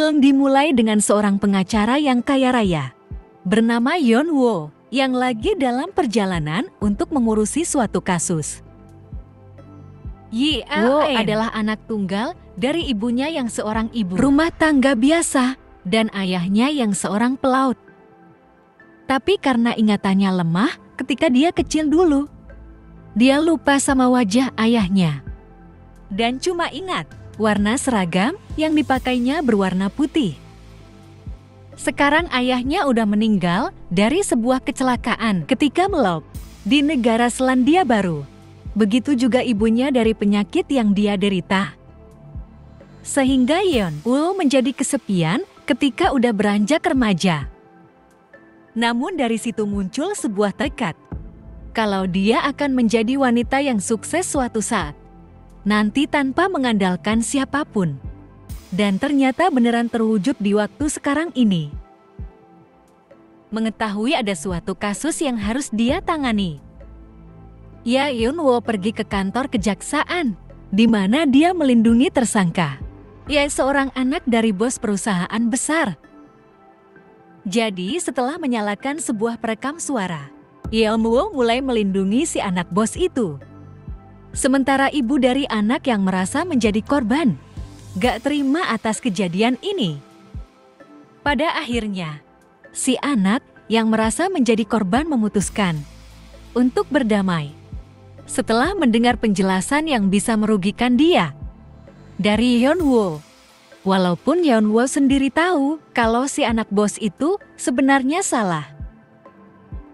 Film dimulai dengan seorang pengacara yang kaya raya, bernama Yeon-woo, yang lagi dalam perjalanan untuk mengurusi suatu kasus. Woo adalah anak tunggal dari ibunya yang seorang ibu rumah tangga biasa dan ayahnya yang seorang pelaut. Tapi karena ingatannya lemah ketika dia kecil dulu, dia lupa sama wajah ayahnya. Dan cuma ingat warna seragam yang dipakainya berwarna putih. Sekarang ayahnya udah meninggal dari sebuah kecelakaan ketika melaut di negara Selandia Baru. Begitu juga ibunya dari penyakit yang dia derita. Sehingga Yeon-woo menjadi kesepian ketika udah beranjak remaja. Namun dari situ muncul sebuah tekad, kalau dia akan menjadi wanita yang sukses suatu saat, nanti tanpa mengandalkan siapapun. Dan ternyata beneran terwujud di waktu sekarang ini. Mengetahui ada suatu kasus yang harus dia tangani, Yeon-woo pergi ke kantor kejaksaan, di mana dia melindungi tersangka, seorang anak dari bos perusahaan besar. Jadi setelah menyalakan sebuah perekam suara, Yeon-woo mulai melindungi si anak bos itu. Sementara ibu dari anak yang merasa menjadi korban, gak terima atas kejadian ini. Pada akhirnya, si anak yang merasa menjadi korban memutuskan untuk berdamai. Setelah mendengar penjelasan yang bisa merugikan dia dari Yeon-woo. Walaupun Yeon-woo sendiri tahu kalau si anak bos itu sebenarnya salah.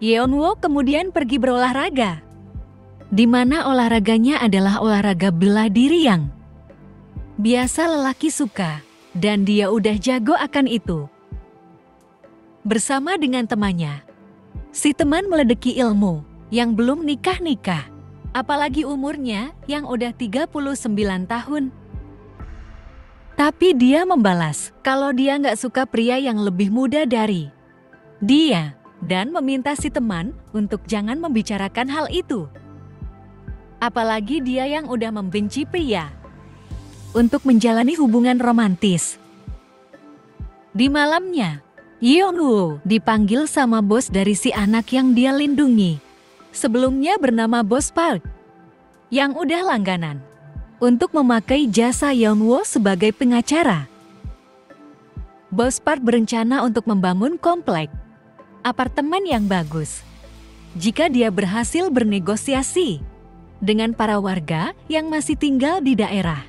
Yeon-woo kemudian pergi berolahraga, di mana olahraganya adalah olahraga bela diri yang biasa lelaki suka, dan dia udah jago akan itu. Bersama dengan temannya, si teman meledeki ilmu yang belum nikah-nikah, apalagi umurnya yang udah 39 tahun. Tapi dia membalas kalau dia nggak suka pria yang lebih muda dari dia, dan meminta si teman untuk jangan membicarakan hal itu. Apalagi dia yang udah membenci pria untuk menjalani hubungan romantis. Di malamnya, Yeon-woo dipanggil sama bos dari si anak yang dia lindungi. Sebelumnya bernama Bos Park, yang udah langganan untuk memakai jasa Yeon-woo sebagai pengacara. Bos Park berencana untuk membangun komplek apartemen yang bagus jika dia berhasil bernegosiasi dengan para warga yang masih tinggal di daerah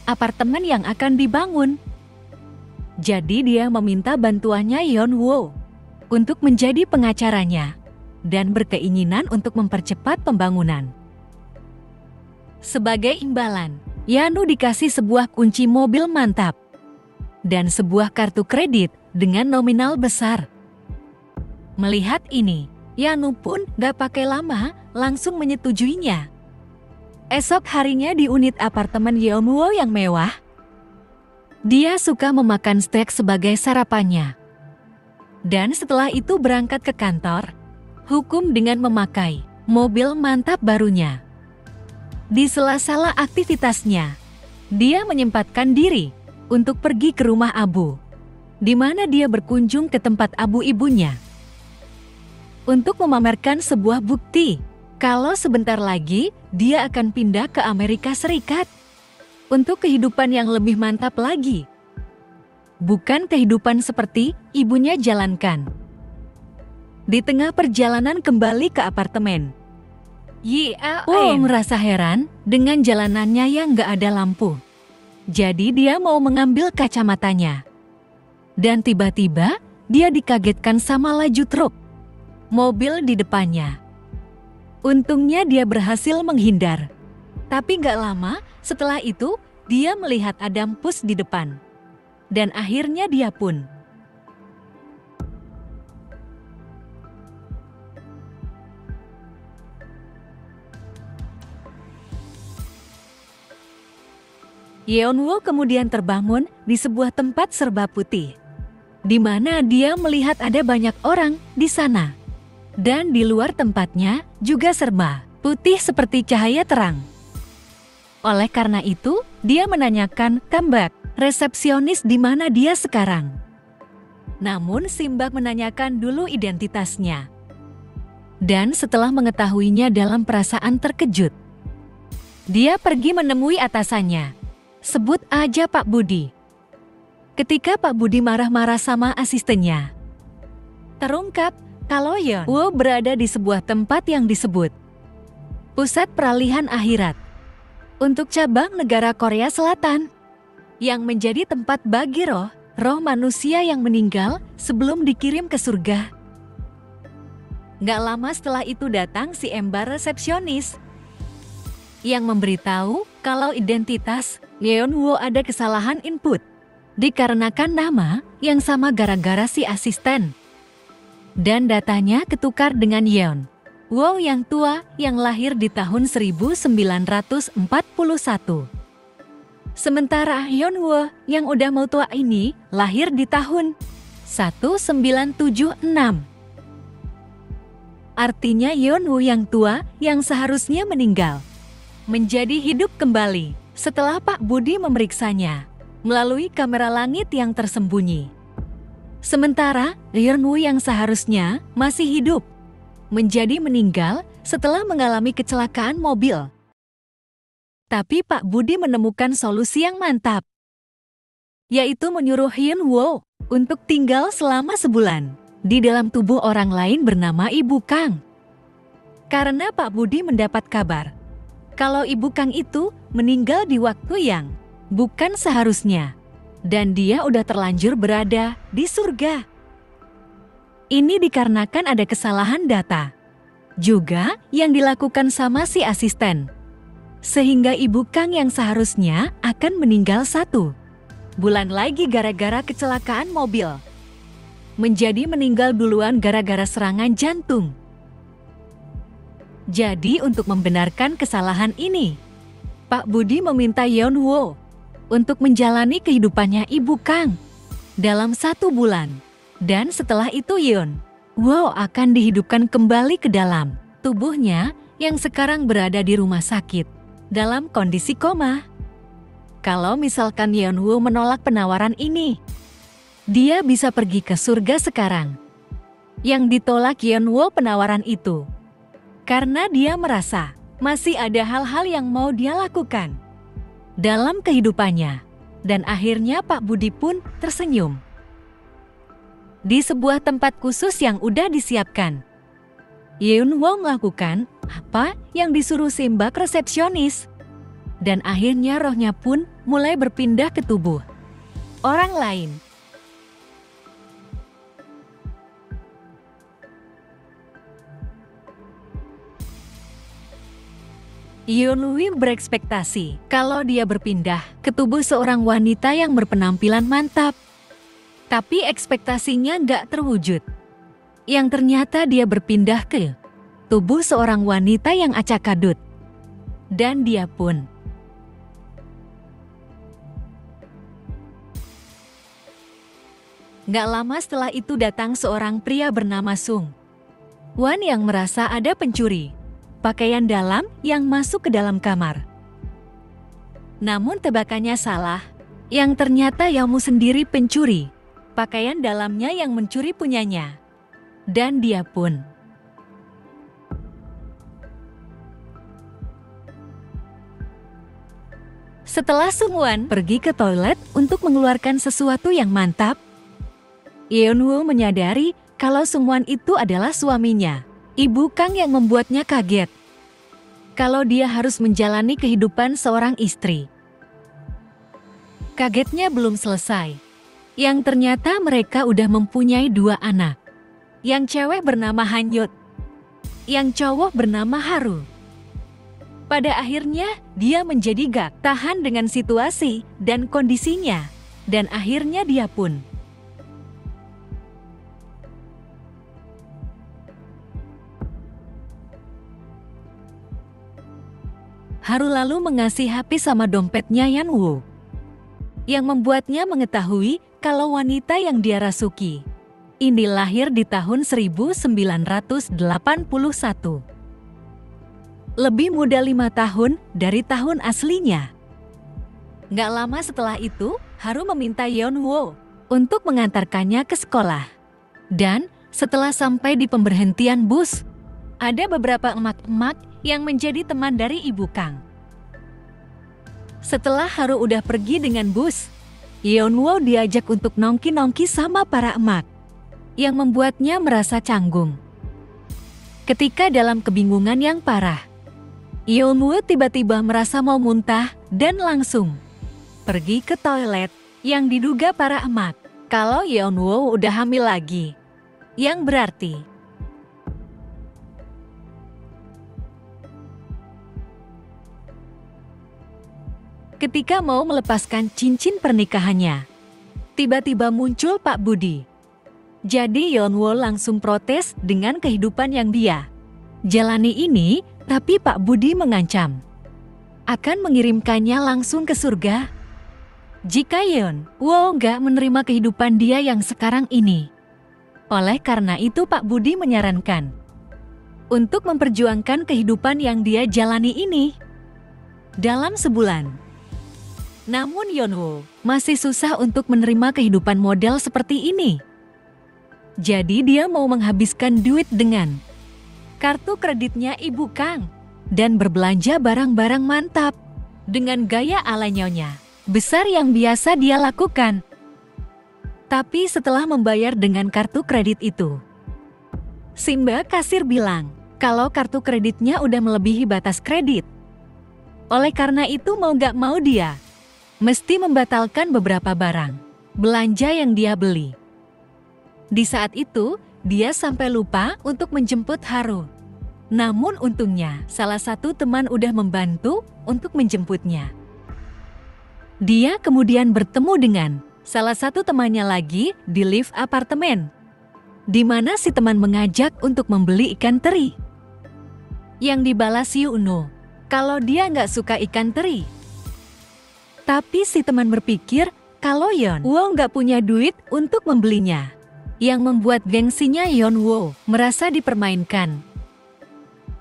apartemen yang akan dibangun. Jadi dia meminta bantuannya Yeon-woo untuk menjadi pengacaranya dan berkeinginan untuk mempercepat pembangunan. Sebagai imbalan, Yeon-woo dikasih sebuah kunci mobil mantap dan sebuah kartu kredit dengan nominal besar. Melihat ini, Yeon-woo pun gak pakai lama langsung menyetujuinya. Esok harinya di unit apartemen Yeon-woo yang mewah, dia suka memakan steak sebagai sarapannya. Dan setelah itu berangkat ke kantor hukum dengan memakai mobil mantap barunya. Di sela-sela aktivitasnya, dia menyempatkan diri untuk pergi ke rumah Abu, di mana dia berkunjung ke tempat Abu ibunya untuk memamerkan sebuah bukti kalau sebentar lagi dia akan pindah ke Amerika Serikat untuk kehidupan yang lebih mantap lagi. Bukan kehidupan seperti ibunya jalankan. Di tengah perjalanan kembali ke apartemen, Yeon merasa heran dengan jalanannya yang gak ada lampu. Jadi dia mau mengambil kacamatanya. Dan tiba-tiba dia dikagetkan sama laju truk mobil di depannya. Untungnya dia berhasil menghindar. Tapi gak lama setelah itu dia melihat ada pus di depan. Dan akhirnya dia pun Yeon-woo kemudian terbangun di sebuah tempat serba putih, di mana dia melihat ada banyak orang di sana. Dan di luar tempatnya juga serba putih seperti cahaya terang. Oleh karena itu, dia menanyakan comeback resepsionis di mana dia sekarang. Namun Simbad menanyakan dulu identitasnya. Dan setelah mengetahuinya dalam perasaan terkejut, dia pergi menemui atasannya. Sebut aja Pak Budi. Ketika Pak Budi marah-marah sama asistennya, terungkap kalau Yeon Woo berada di sebuah tempat yang disebut Pusat Peralihan Akhirat untuk cabang negara Korea Selatan, yang menjadi tempat bagi roh manusia yang meninggal sebelum dikirim ke surga. Gak lama setelah itu datang si ember resepsionis yang memberitahu kalau identitas Yeon Woo ada kesalahan input dikarenakan nama yang sama gara-gara si asisten. Dan datanya ketukar dengan Yeon Woo yang tua yang lahir di tahun 1941. Sementara Yeon Woo yang udah mau tua ini lahir di tahun 1976. Artinya Yeon Woo yang tua yang seharusnya meninggal menjadi hidup kembali setelah Pak Budi memeriksanya melalui kamera langit yang tersembunyi. Sementara Yeon Woo yang seharusnya masih hidup menjadi meninggal setelah mengalami kecelakaan mobil. Tapi Pak Budi menemukan solusi yang mantap, yaitu menyuruh Yeon Woo untuk tinggal selama sebulan di dalam tubuh orang lain bernama Ibu Kang. Karena Pak Budi mendapat kabar kalau Ibu Kang itu meninggal di waktu yang bukan seharusnya, dan dia udah terlanjur berada di surga. Ini dikarenakan ada kesalahan data juga yang dilakukan sama si asisten, sehingga Ibu Kang yang seharusnya akan meninggal 1 bulan lagi gara-gara kecelakaan mobil, menjadi meninggal duluan gara-gara serangan jantung. Jadi untuk membenarkan kesalahan ini, Pak Budi meminta Yeon Woo untuk menjalani kehidupannya Ibu Kang dalam 1 bulan. Dan setelah itu Yeon Woo akan dihidupkan kembali ke dalam tubuhnya yang sekarang berada di rumah sakit dalam kondisi koma. Kalau misalkan Yeon Woo menolak penawaran ini, dia bisa pergi ke surga sekarang. Yang ditolak Yeon Woo penawaran itu karena dia merasa masih ada hal-hal yang mau dia lakukan dalam kehidupannya. Dan akhirnya Pak Budi pun tersenyum. Di sebuah tempat khusus yang udah disiapkan, Yeon Woo melakukan apa yang disuruh Simbad resepsionis. Dan akhirnya rohnya pun mulai berpindah ke tubuh orang lain. Yeon Woo berekspektasi kalau dia berpindah ke tubuh seorang wanita yang berpenampilan mantap. Tapi ekspektasinya nggak terwujud. Yang ternyata dia berpindah ke tubuh seorang wanita yang acak adut. Dan dia pun nggak lama setelah itu datang seorang pria bernama Sung Wan yang merasa ada pencuri pakaian dalam yang masuk ke dalam kamar. Namun tebakannya salah, yang ternyata Yamu sendiri pencuri pakaian dalamnya yang mencuri punyanya. Dan dia pun setelah Sung Wan pergi ke toilet untuk mengeluarkan sesuatu yang mantap, Yeon Woo menyadari kalau Sung Wan itu adalah suaminya, Ibu Kang, yang membuatnya kaget kalau dia harus menjalani kehidupan seorang istri. Kagetnya belum selesai. Yang ternyata mereka udah mempunyai 2 anak. Yang cewek bernama Hanyut, yang cowok bernama Haru. Pada akhirnya dia menjadi gak tahan dengan situasi dan kondisinya. Dan akhirnya dia pun Haru lalu mengasih HP sama dompetnya Yeon Woo, yang membuatnya mengetahui kalau wanita yang dia rasuki ini lahir di tahun 1981. Lebih muda 5 tahun dari tahun aslinya. Nggak lama setelah itu, Haru meminta Yeonwoo untuk mengantarkannya ke sekolah. Dan setelah sampai di pemberhentian bus, ada beberapa emak-emak yang menjadi teman dari Ibu Kang. Setelah Haru udah pergi dengan bus, Yeonwoo diajak untuk nongki-nongki sama para emak, yang membuatnya merasa canggung. Ketika dalam kebingungan yang parah, Yeonwoo tiba-tiba merasa mau muntah dan langsung pergi ke toilet yang diduga para emak kalau Yeonwoo udah hamil lagi. Yang berarti ketika mau melepaskan cincin pernikahannya, tiba-tiba muncul Pak Budi. Jadi Yeonwoo langsung protes dengan kehidupan yang dia jalani ini, tapi Pak Budi mengancam akan mengirimkannya langsung ke surga jika Yeonwoo nggak menerima kehidupan dia yang sekarang ini. Oleh karena itu Pak Budi menyarankan untuk memperjuangkan kehidupan yang dia jalani ini dalam sebulan. Namun Yeonwoo masih susah untuk menerima kehidupan model seperti ini. Jadi dia mau menghabiskan duit dengan kartu kreditnya Ibu Kang dan berbelanja barang-barang mantap dengan gaya ala nyonya besar yang biasa dia lakukan. Tapi setelah membayar dengan kartu kredit itu, si Mbak kasir bilang kalau kartu kreditnya udah melebihi batas kredit. Oleh karena itu mau gak mau dia mesti membatalkan beberapa barang belanja yang dia beli. Di saat itu, dia sampai lupa untuk menjemput Haru. Namun untungnya, salah satu teman udah membantu untuk menjemputnya. Dia kemudian bertemu dengan salah satu temannya lagi di lift apartemen, di mana si teman mengajak untuk membeli ikan teri. Yang dibalas Yuno, kalau dia nggak suka ikan teri. Tapi si teman berpikir kalau Yeonwoo nggak punya duit untuk membelinya, yang membuat gengsinya Yeonwoo merasa dipermainkan.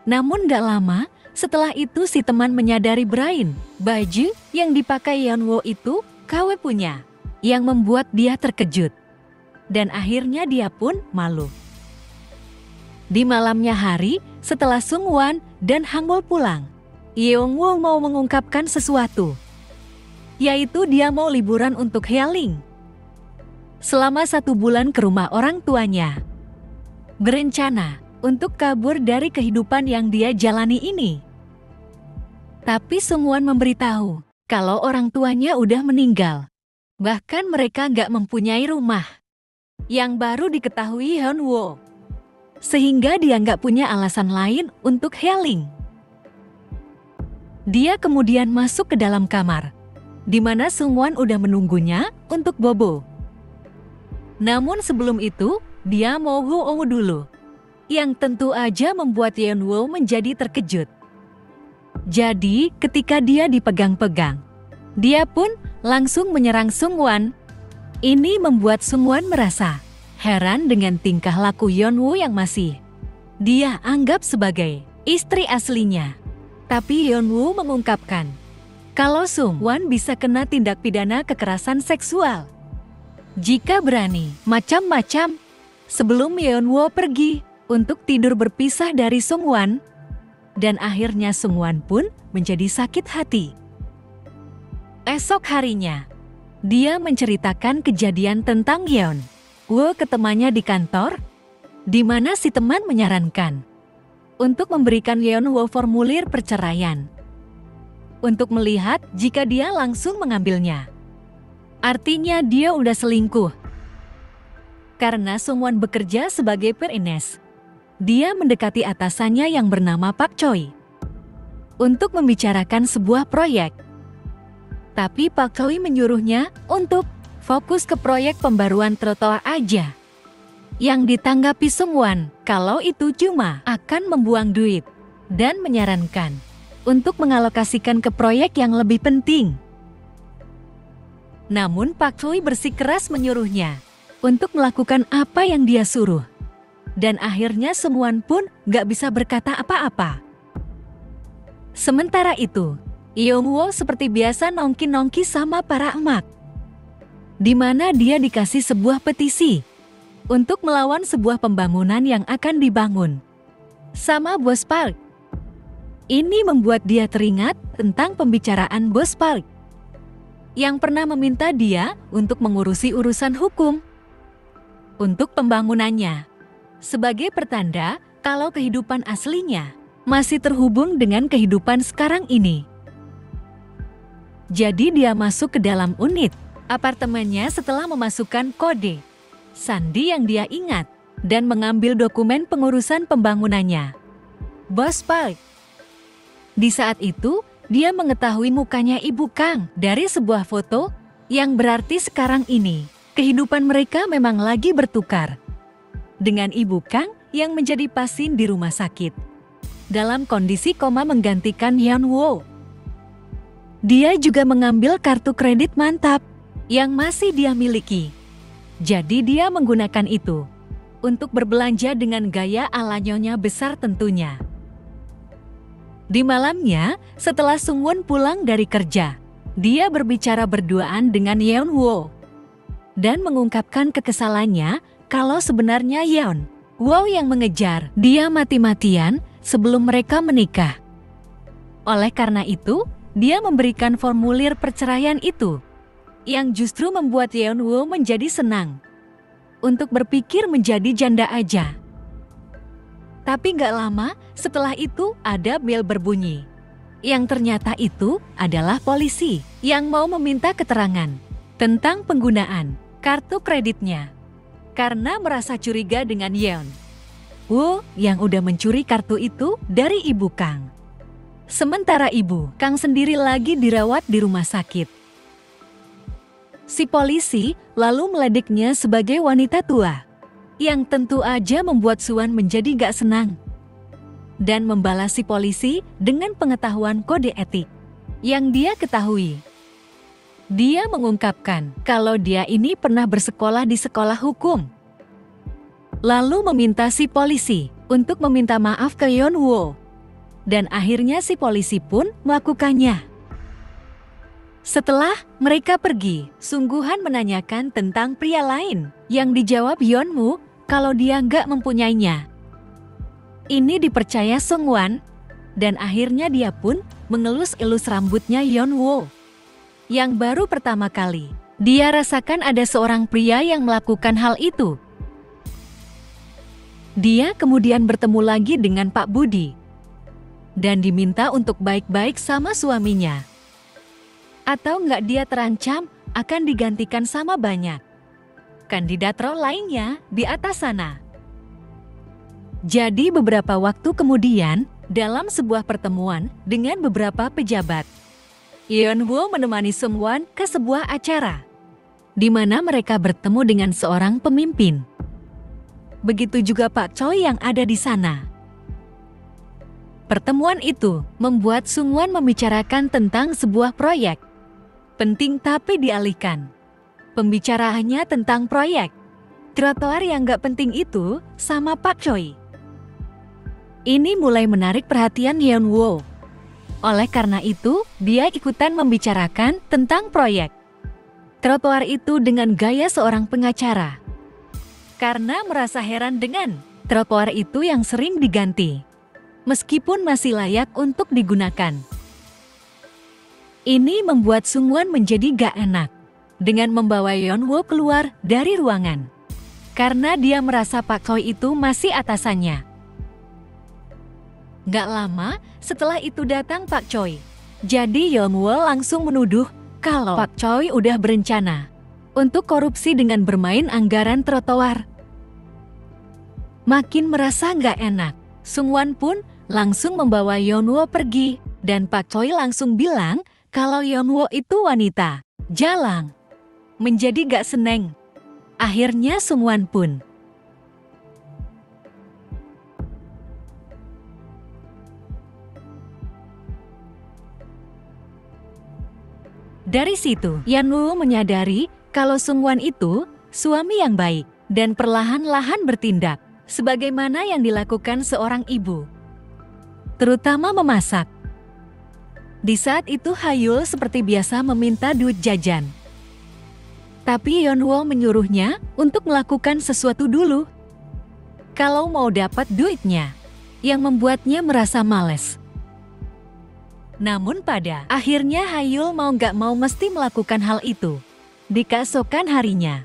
Namun gak lama, setelah itu si teman menyadari baju yang dipakai Yeonwoo itu KW punya, yang membuat dia terkejut. Dan akhirnya dia pun malu. Di malamnya hari, setelah Sungwon dan Hangul pulang, Yeonwoo mau mengungkapkan sesuatu, yaitu dia mau liburan untuk healing selama 1 bulan ke rumah orang tuanya. Berencana untuk kabur dari kehidupan yang dia jalani ini. Tapi Sungwon memberitahu kalau orang tuanya udah meninggal. Bahkan mereka nggak mempunyai rumah. Yang baru diketahui Yeonwoo. Sehingga dia nggak punya alasan lain untuk healing. Dia kemudian masuk ke dalam kamar, di mana Sungwon udah menunggunya untuk bobo. Namun sebelum itu, dia mau Huo dulu, yang tentu aja membuat Yeonwoo menjadi terkejut. Jadi, ketika dia dipegang-pegang, dia pun langsung menyerang Sungwon. Ini membuat Sungwon merasa heran dengan tingkah laku Yeonwoo yang masih dia anggap sebagai istri aslinya. Tapi Yeonwoo mengungkapkan kalau Sungwon bisa kena tindak pidana kekerasan seksual jika berani macam-macam. Sebelum Yeonwoo pergi untuk tidur berpisah dari Sungwon, dan akhirnya Sungwon pun menjadi sakit hati. Esok harinya, dia menceritakan kejadian tentang Yeonwoo ke temannya di kantor, di mana si teman menyarankan untuk memberikan Yeonwoo formulir perceraian untuk melihat jika dia langsung mengambilnya. Artinya dia udah selingkuh. Karena Sungwon bekerja sebagai PNS, dia mendekati atasannya yang bernama Pak Choi untuk membicarakan sebuah proyek. Tapi Pak Choi menyuruhnya untuk fokus ke proyek pembaruan trotoar aja. Yang ditanggapi Sungwon kalau itu cuma akan membuang duit dan menyarankan untuk mengalokasikan ke proyek yang lebih penting. Namun Pak Choi bersikeras menyuruhnya untuk melakukan apa yang dia suruh. Dan akhirnya Sungwon pun gak bisa berkata apa-apa. Sementara itu, Yeonwoo seperti biasa nongki-nongki sama para emak. di mana dia dikasih sebuah petisi untuk melawan sebuah pembangunan yang akan dibangun sama Bos Park. Ini membuat dia teringat tentang pembicaraan Bos Park yang pernah meminta dia untuk mengurusi urusan hukum untuk pembangunannya, sebagai pertanda kalau kehidupan aslinya masih terhubung dengan kehidupan sekarang ini. Jadi dia masuk ke dalam unit apartemennya setelah memasukkan kode sandi yang dia ingat dan mengambil dokumen pengurusan pembangunannya. Bos Park. Di saat itu, dia mengetahui mukanya Ibu Kang dari sebuah foto yang berarti sekarang ini kehidupan mereka memang lagi bertukar dengan Ibu Kang yang menjadi pasien di rumah sakit dalam kondisi koma menggantikan Yeon Woo. Dia juga mengambil kartu kredit mantap yang masih dia miliki. Jadi dia menggunakan itu untuk berbelanja dengan gaya ala nyonya besar tentunya. Di malamnya, setelah Sungwon pulang dari kerja, dia berbicara berduaan dengan Yeon Woo dan mengungkapkan kekesalannya kalau sebenarnya Yeon Woo yang mengejar dia mati-matian sebelum mereka menikah. Oleh karena itu, dia memberikan formulir perceraian itu, yang justru membuat Yeon Woo menjadi senang untuk berpikir menjadi janda aja. Tapi gak lama setelah itu ada bel berbunyi, yang ternyata itu adalah polisi yang mau meminta keterangan tentang penggunaan kartu kreditnya karena merasa curiga dengan Yeon Woo yang udah mencuri kartu itu dari Ibu Kang. Sementara Ibu Kang sendiri lagi dirawat di rumah sakit. Si polisi lalu meledeknya sebagai wanita tua, yang tentu aja membuat Suan menjadi gak senang dan membalas si polisi dengan pengetahuan kode etik yang dia ketahui. Dia mengungkapkan kalau dia ini pernah bersekolah di sekolah hukum, lalu meminta si polisi untuk meminta maaf ke Yeon Woo, dan akhirnya si polisi pun melakukannya. Setelah mereka pergi, sungguhan menanyakan tentang pria lain yang dijawab Yeon Woo kalau dia nggak mempunyainya. Ini dipercaya Sungwon, dan akhirnya dia pun mengelus-elus rambutnya Yeon Woo, yang baru pertama kali dia rasakan ada seorang pria yang melakukan hal itu. Dia kemudian bertemu lagi dengan Pak Budi dan diminta untuk baik-baik sama suaminya. Atau nggak dia terancam akan digantikan sama banyak kandidat role lainnya di atas sana. Jadi beberapa waktu kemudian, dalam sebuah pertemuan dengan beberapa pejabat, Yeon Woo menemani Sungwon ke sebuah acara, di mana mereka bertemu dengan seorang pemimpin. Begitu juga Pak Choi yang ada di sana. Pertemuan itu membuat Sungwon membicarakan tentang sebuah proyek penting tapi dialihkan. Pembicaraannya tentang proyek trotoar yang gak penting itu sama Pak Choi. Ini mulai menarik perhatian Yeon Woo. Oleh karena itu, dia ikutan membicarakan tentang proyek trotoar itu dengan gaya seorang pengacara. Karena merasa heran dengan trotoar itu yang sering diganti, meskipun masih layak untuk digunakan. Ini membuat Sungwon menjadi gak enak dengan membawa Yeon Woo keluar dari ruangan, karena dia merasa Pak Choi itu masih atasannya. Gak lama setelah itu datang Pak Choi. Jadi Yeon Woo langsung menuduh kalau Pak Choi udah berencana untuk korupsi dengan bermain anggaran trotoar. Makin merasa gak enak, Sungwon pun langsung membawa Yeon Woo pergi, dan Pak Choi langsung bilang kalau Yeon Woo itu wanita jalang. Menjadi gak seneng. Akhirnya Sungwon pun dari situ, Yeon Woo menyadari kalau Sungwon itu suami yang baik dan perlahan-lahan bertindak sebagaimana yang dilakukan seorang ibu, terutama memasak. Di saat itu Hayul seperti biasa meminta duit jajan. Tapi Yeonwoo menyuruhnya untuk melakukan sesuatu dulu. Kalau mau dapat duitnya, yang membuatnya merasa males. Namun pada akhirnya Hayul mau gak mau mesti melakukan hal itu di keesokan harinya.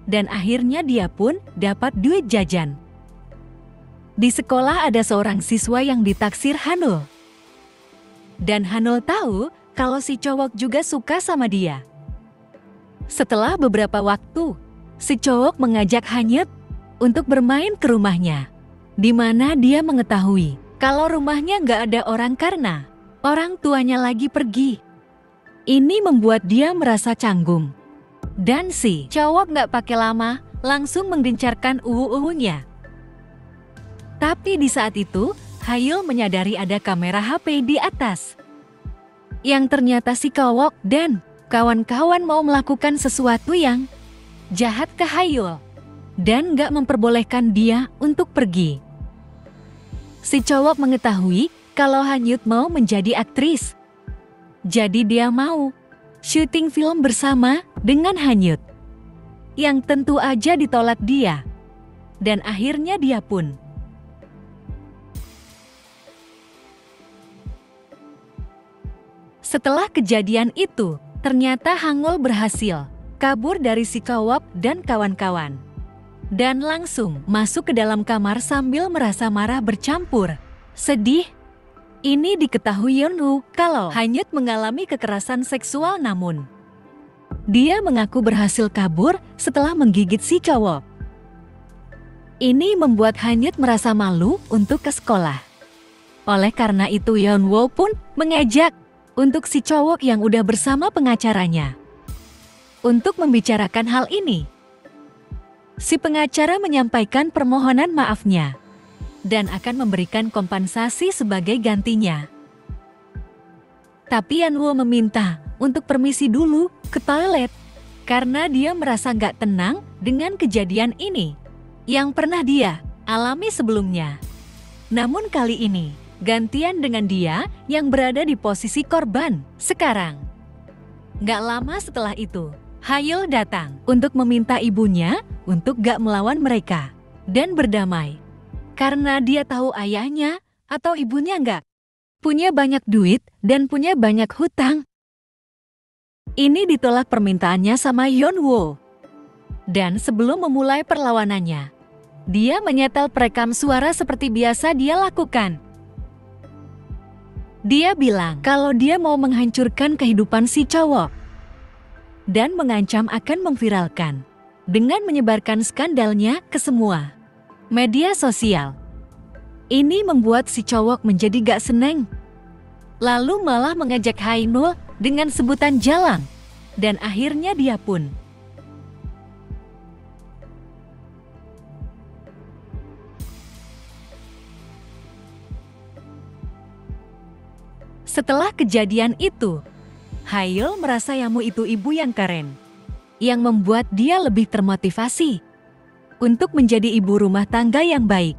Dan akhirnya dia pun dapat duit jajan. Di sekolah ada seorang siswa yang ditaksir Hanul. Dan Hanul tahu kalau si cowok juga suka sama dia. Setelah beberapa waktu, si cowok mengajak Hanyut untuk bermain ke rumahnya, di mana dia mengetahui kalau rumahnya nggak ada orang karena orang tuanya lagi pergi. Ini membuat dia merasa canggung. Dan si cowok nggak pakai lama, langsung menggencarkan uwu-uwunya. Tapi di saat itu, Hayul menyadari ada kamera HP di atas. Yang ternyata si cowok dan kawan-kawan mau melakukan sesuatu yang jahat ke Hayul. Dan gak memperbolehkan dia untuk pergi. Si cowok mengetahui kalau Hanyut mau menjadi aktris. Jadi dia mau syuting film bersama dengan Hanyut. Yang tentu aja ditolak dia. Dan akhirnya dia pun setelah kejadian itu, ternyata Hangul berhasil kabur dari si cowok dan kawan-kawan. Dan langsung masuk ke dalam kamar sambil merasa marah bercampur sedih. Ini diketahui Yeonwoo kalau Hanyut mengalami kekerasan seksual, namun dia mengaku berhasil kabur setelah menggigit si cowok. Ini membuat Hanyut merasa malu untuk ke sekolah. Oleh karena itu Yeonwoo pun mengajak untuk si cowok yang udah bersama pengacaranya untuk membicarakan hal ini. Si pengacara menyampaikan permohonan maafnya dan akan memberikan kompensasi sebagai gantinya. Tapi Yeonwoo meminta untuk permisi dulu ke toilet karena dia merasa nggak tenang dengan kejadian ini yang pernah dia alami sebelumnya. Namun kali ini gantian dengan dia yang berada di posisi korban sekarang. Gak lama setelah itu, Hayul datang untuk meminta ibunya untuk gak melawan mereka dan berdamai. Karena dia tahu ayahnya atau ibunya gak punya banyak duit dan punya banyak hutang. Ini ditolak permintaannya sama Yeonwoo. Dan sebelum memulai perlawanannya, dia menyetel perekam suara seperti biasa dia lakukan. Dia bilang kalau dia mau menghancurkan kehidupan si cowok dan mengancam akan memviralkan dengan menyebarkan skandalnya ke semua media sosial. Ini membuat si cowok menjadi gak seneng. Lalu malah mengajak Hainul dengan sebutan jalang. Dan akhirnya dia pun setelah kejadian itu, Hayul merasa Yamu itu ibu yang keren, yang membuat dia lebih termotivasi untuk menjadi ibu rumah tangga yang baik.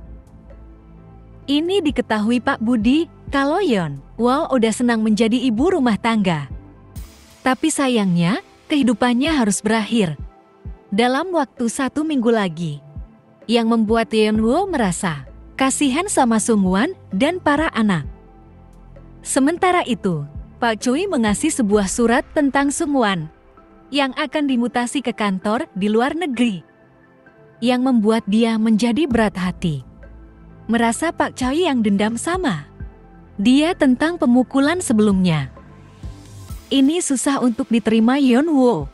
Ini diketahui Pak Budi kalau Yeonwoo udah senang menjadi ibu rumah tangga. Tapi sayangnya, kehidupannya harus berakhir dalam waktu 1 minggu lagi, yang membuat Yeonwoo merasa kasihan sama Sungwon dan para anak. Sementara itu, Pak Choi mengasih sebuah surat tentang Sungwon yang akan dimutasi ke kantor di luar negeri, yang membuat dia menjadi berat hati. Merasa Pak Choi yang dendam sama dia tentang pemukulan sebelumnya. Ini susah untuk diterima Yeonwoo.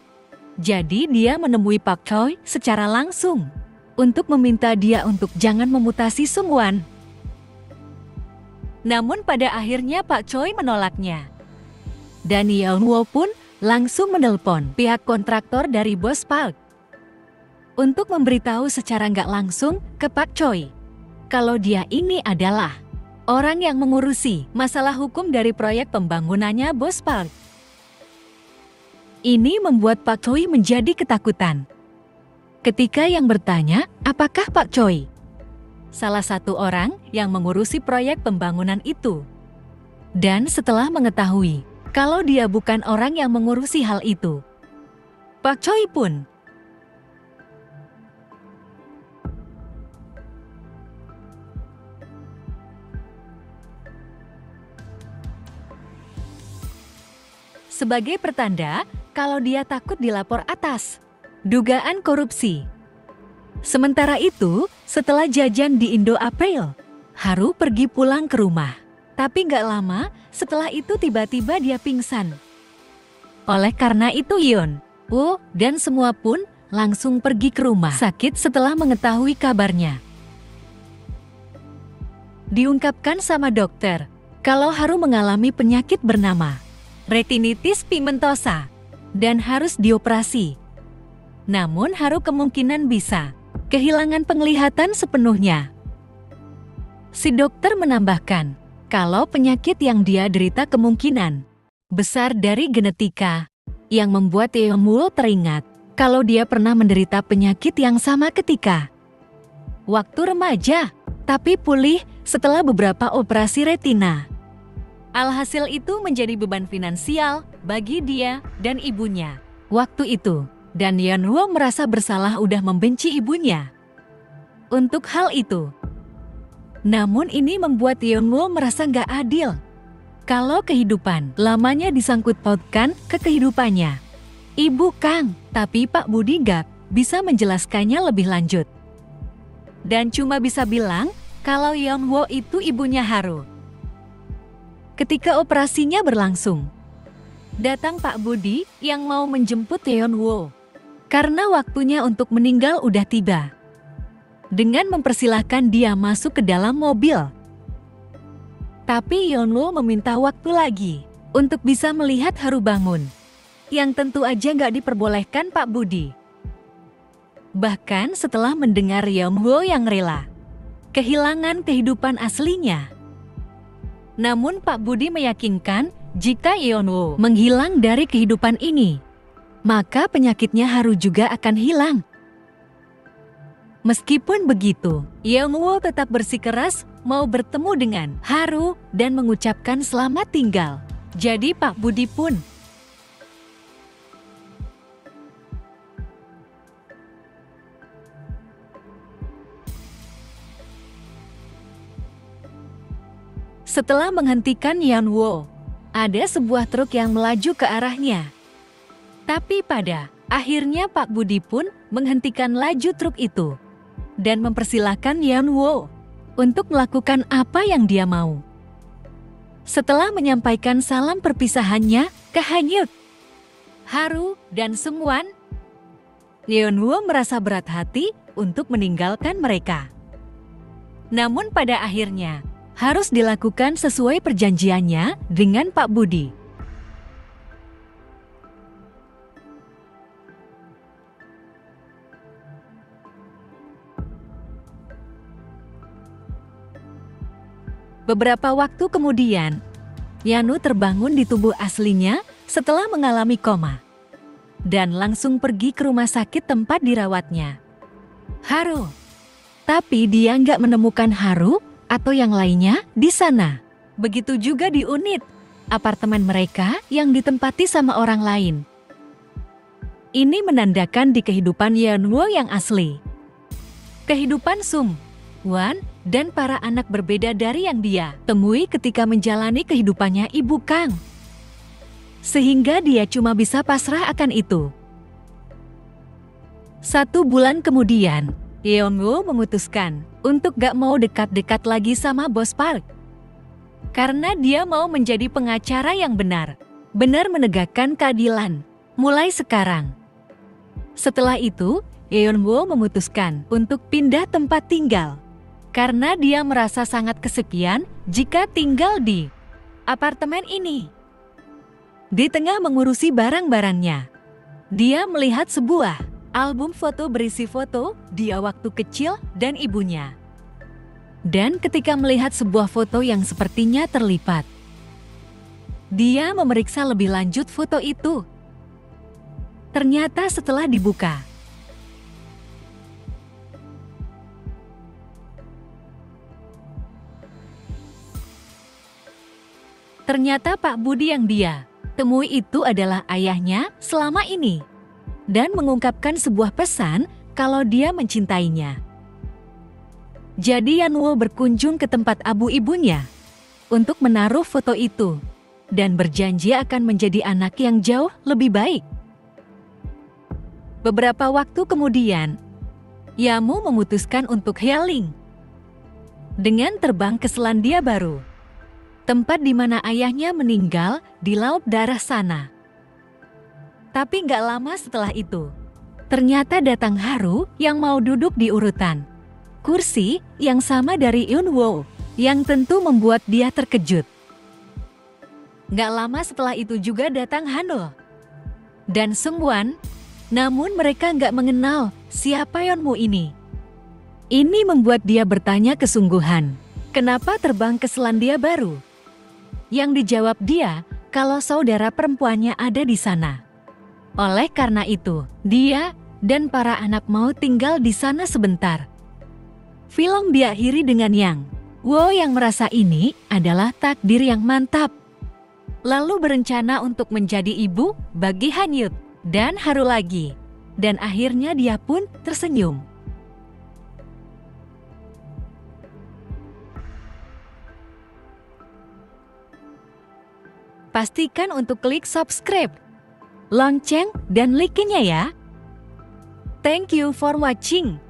Jadi dia menemui Pak Choi secara langsung untuk meminta dia untuk jangan memutasi Sungwon. Namun pada akhirnya Pak Choi menolaknya. Dan Yeonwoo pun langsung menelpon pihak kontraktor dari bos Park untuk memberitahu secara nggak langsung ke Pak Choi kalau dia ini adalah orang yang mengurusi masalah hukum dari proyek pembangunannya bos Park. Ini membuat Pak Choi menjadi ketakutan. Ketika yang bertanya, apakah Pak Choi salah satu orang yang mengurusi proyek pembangunan itu? Dan setelah mengetahui kalau dia bukan orang yang mengurusi hal itu, Pak Choi pun sebagai pertanda kalau dia takut dilapor atas dugaan korupsi. Sementara itu, setelah jajan di Indo April, Haru pergi pulang ke rumah. Tapi nggak lama, setelah itu tiba-tiba dia pingsan. Oleh karena itu Yeon Woo dan semua pun langsung pergi ke rumah sakit setelah mengetahui kabarnya. Diungkapkan sama dokter kalau Haru mengalami penyakit bernama retinitis pigmentosa dan harus dioperasi. Namun Haru kemungkinan bisa kehilangan penglihatan sepenuhnya. Si dokter menambahkan kalau penyakit yang dia derita kemungkinan besar dari genetika yang membuat Yeon Woo teringat kalau dia pernah menderita penyakit yang sama ketika waktu remaja, tapi pulih setelah beberapa operasi retina. Alhasil itu menjadi beban finansial bagi dia dan ibunya waktu itu, dan Yeon Woo merasa bersalah udah membenci ibunya untuk hal itu. Namun ini membuat Yeon Woo merasa nggak adil kalau kehidupan lamanya disangkut pautkan ke kehidupannya Ibu Kang, tapi Pak Budi gak bisa menjelaskannya lebih lanjut. Dan cuma bisa bilang kalau Yeon Woo itu ibunya Haru. Ketika operasinya berlangsung, datang Pak Budi yang mau menjemput Yeon Woo karena waktunya untuk meninggal udah tiba. Dengan mempersilahkan dia masuk ke dalam mobil. Tapi Yeon Woo meminta waktu lagi untuk bisa melihat Haru bangun, yang tentu aja nggak diperbolehkan Pak Budi. Bahkan setelah mendengar Yeon Woo yang rela kehilangan kehidupan aslinya. Namun Pak Budi meyakinkan jika Yeon Woo menghilang dari kehidupan ini, maka penyakitnya Haru juga akan hilang. Meskipun begitu, Yeon Woo tetap bersikeras mau bertemu dengan Haru dan mengucapkan selamat tinggal. Jadi Pak Budi pun setelah menghentikan Yeon Woo, ada sebuah truk yang melaju ke arahnya. Tapi pada akhirnya Pak Budi pun menghentikan laju truk itu dan mempersilahkan Yeon Woo untuk melakukan apa yang dia mau. Setelah menyampaikan salam perpisahannya ke Hanyut, Haru, dan Seungwon, Yeon Woo merasa berat hati untuk meninggalkan mereka. Namun pada akhirnya, harus dilakukan sesuai perjanjiannya dengan Pak Budi. Beberapa waktu kemudian, Yanu terbangun di tubuh aslinya setelah mengalami koma dan langsung pergi ke rumah sakit tempat dirawatnya Haru. Tapi dia nggak menemukan Haru atau yang lainnya di sana. Begitu juga di unit apartemen mereka yang ditempati sama orang lain. Ini menandakan di kehidupan Yeon Woo yang asli. Kehidupan Seungwon dan para anak berbeda dari yang dia temui ketika menjalani kehidupannya Ibu Kang. Sehingga dia cuma bisa pasrah akan itu. 1 bulan kemudian, Yeon Woo memutuskan untuk gak mau dekat-dekat lagi sama Bos Park. Karena dia mau menjadi pengacara yang benar menegakkan keadilan mulai sekarang. Setelah itu, Yeon Woo memutuskan untuk pindah tempat tinggal. Karena dia merasa sangat kesepian jika tinggal di apartemen ini. Di tengah mengurusi barang-barangnya, dia melihat sebuah album foto berisi foto dia waktu kecil dan ibunya. Dan ketika melihat sebuah foto yang sepertinya terlipat, dia memeriksa lebih lanjut foto itu. Ternyata setelah dibuka, Ternyata Pak Budi yang dia temui itu adalah ayahnya selama ini. Dan mengungkapkan sebuah pesan kalau dia mencintainya. Jadi Yanwo berkunjung ke tempat abu ibunya untuk menaruh foto itu dan berjanji akan menjadi anak yang jauh lebih baik. Beberapa waktu kemudian, Yamu memutuskan untuk healing dengan terbang ke Selandia Baru, tempat di mana ayahnya meninggal di Laut Darah sana. Tapi nggak lama setelah itu, ternyata datang Haru yang mau duduk di urutan kursi yang sama dari Yunwo, yang tentu membuat dia terkejut. Nggak lama setelah itu juga datang Hanul dan Sungwon, namun mereka nggak mengenal siapa Yeonmu ini. Ini membuat dia bertanya kesungguhan, kenapa terbang ke Selandia Baru? Yang dijawab dia, kalau saudara perempuannya ada di sana. Oleh karena itu, dia dan para anak mau tinggal di sana sebentar. Film diakhiri dengan Yang Wo yang merasa ini adalah takdir yang mantap. Lalu berencana untuk menjadi ibu bagi Hanyut dan Haru lagi. Dan akhirnya dia pun tersenyum. Pastikan untuk klik subscribe, lonceng, dan like-nya ya. Thank you for watching.